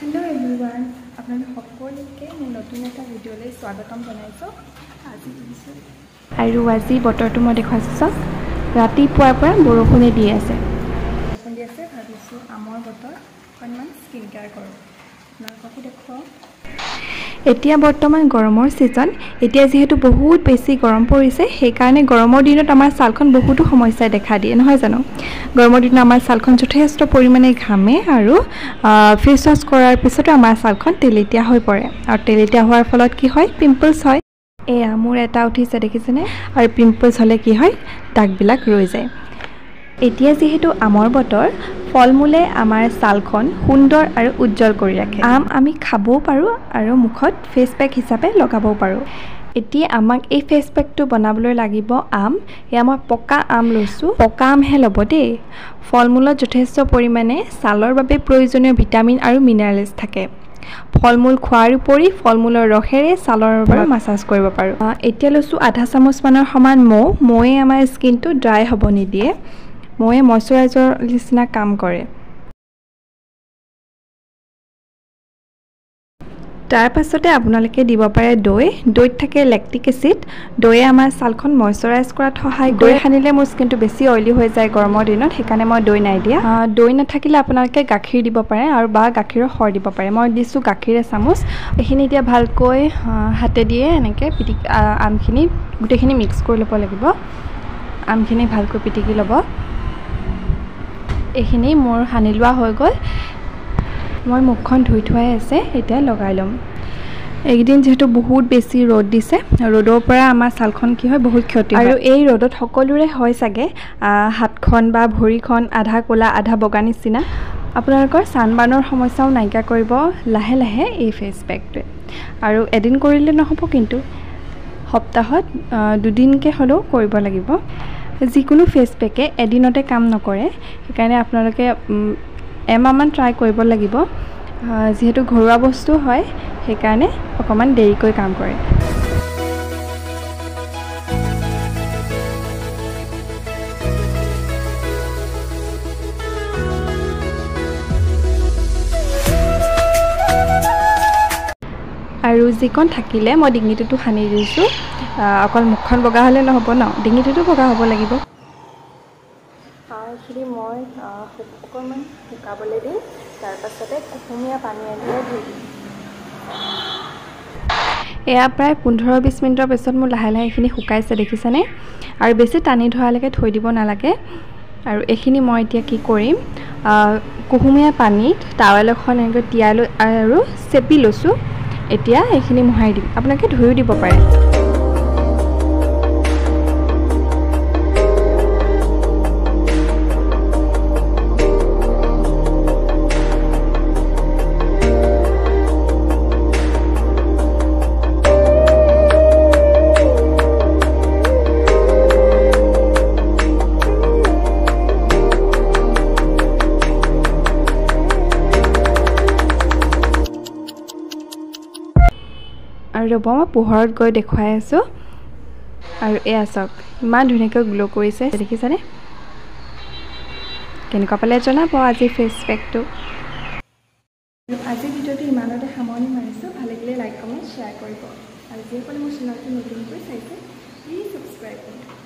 hello everyone आपन সকলকে মোৰ নতুন এটা ভিডিঅ'লৈ স্বাগতম জনাইছো আজি বতৰটো মই দেখাইছো সব ৰাতিপুৱাৰ পৰা বৰষুণে দি আছে ভাবিছো আমৰ বতৰ অকণমান স্কিন কেয়াৰ কৰো আপোনালোককো দেখুৱাও এতিয়া বৰ্তমান গৰমৰ সিজন এতিয়া যেহেতু বহুত বেছি গৰম পৰিছে সেই কাৰণে গৰমৰ দিনত আমাৰ ছালখন বহুতো সমস্যা দেখা দিয়ে নহয় জানো গৰমৰ দিনত আমাৰ ছালখন যথেষ্ট পৰিমাণে ঘামে আৰু ফেস ওয়াশ কৰাৰ পিছতো আমাৰ ছালখন তেলেতীয়া হৈ পৰে আৰু তেলেতীয়া হোৱাৰ ফলত কি হয় পিম্পলছ হয় এয়া মোৰ এটা উঠিছে দেখিছেনে আৰু পিম্পলছ হলে কি হয় দাগবিলাক ৰৈ যায় এতিয়া যেহেতু আমৰ বতৰ ফলমূলে আমাৰ ছালখন সুন্দৰ আৰু উজ্জ্বল কৰি ৰাখে আম আমি খাবও পাৰো আৰু মুখত ফেস প্যাক হিচাপে লগাবও পাৰো এতিয়া আমাক এই ফেস প্যাকটো বনাবলৈ লাগিব আম এয়া মই পকা আম লৈছো পকা আমহে ল'ব দেই ফলমূলত যথেষ্ট পৰিমাণে ছালৰ বাবে প্ৰয়োজনীয় ভিটামিন আৰু মিনাৰেলছ থাকে ফলমূল খোৱাৰ উপৰি ফলমূলৰ ৰসেৰে ছালৰ বাবে মাসাজ কৰিব পাৰো এতিয়া লৈছো আধা চামুচ মানৰ সমান মৌয়ে আমাৰ স্কিনটো ড্ৰাই হ'ব নিদিয়ে মৌয়ে ময়শ্চাৰাইজাৰ নিচিনা কাম কৰে তাৰ পাছতে আপোনালোকে দিব পাৰে দৈত থাকে লেক্টিক এসিড দৈয়ে আমাৰ ছালখন ময়শ্চাৰাইজ কৰাত সহায় কৰে দৈ খানিলে মোৰ স্কিনটো বেছি অইলি হৈ যায় গৰমৰ দিনত সেইকাৰণে মই দৈ নাই দিয়া দৈ নাথাকিলে আপোনালোকে গাখীৰ দিব পাৰে আৰু বা গাখীৰৰ সৰ দিব পাৰে মই দিছো গাখীৰ চামুচ এখিনি এতিয়া ভালকৈ হাতে দিয়ে এনেকৈ পিটিকি আমখিনি গুটেখিনি মিক্স কৰি ল'ব লাগিব আমখিনি ভালকৈ পিটিকি ল'ব এখিনি মোৰ হানি লোৱা হৈ গ'ল মই মুখখন ধুই থোৱাই আছে এতিয়া লগাই লম একদিন যেহেতু বহুত বেছি ৰ'দ দিছে ৰ'দৰ পৰা আমাৰ ছালখন কি হয় বহুত ক্ষতি হয় আৰু এই ৰ'দত সকলোৰে হয় সাগে হাতখন বা ভৰিখন আধা কোলা আধা বগা নিচিনা আপোনালোকৰ সানবাৰ্ণৰ সমস্যাও নাইকিয়া কৰিব লাহে লাহে এই ফেস প্যাকটোৱে আৰু এদিন কৰিলে নহব কিন্তু সপ্তাহত দুদিনকে হলেও কৰিব লাগিব যিকোনো ফেস প্যাকে এদিনতে কাম নকৰে সেইকাৰণে আপোনালোকে এমাহমান ট্ৰাই কৰিব লাগিব যেহেতু ঘৰুৱা বস্তু হয় সেইকাৰণে অকমান দেৰিকৈ কাম কৰে আৰু যিকণ থাকিলে মই ডিঙিটোতো সানি দিছো অকল মুখখন বগা হলে নহব ন ডিঙিটোতো বগা হ'ব লাগিব এইখিনি মই অকণমান শুকাবলৈ দিম তাৰ পাছতে কুহুমীয়া পানীৰে ধুই দিম এয়া প্ৰায় 15-20 মিনিটৰ পিছত মোৰ লাহে লাহে এইখিনি শুকাইছে দেখিছেনে আৰু বেছি টানি ধৰালৈকে থৈ দিব নালাগে আৰু এইখিনি মই এতিয়া কি কৰিম কুহুমীয়া পানীত টাৱেল এখন এনেকৈ তিয়াই লৈ আৰু চেপি লৈছো এতিয়া এইখিনি মোহাই দিম আপোনালোকে ধুইও দিব পাৰে আৰু ৰ'ব মই পোহৰত গৈ দেখুৱাই আছো আৰু এয়া চাওক ইমান ধুনীয়াকৈ গ্লো কৰিছে দেখিছানে কেনেকুৱা পালে জনাব আজি ফেস প্যাকটো আজি ভিডিঅ'টো ইমানতে সামৰণি মাৰিছো ভাল লাগিলে লাইক কমেন্ট শ্বেয়াৰ কৰিব আৰু যিসকলে মোৰ চেনেলটো নতুনকৈ চাইছে প্লিজ সাবস্ক্ৰাইব কৰক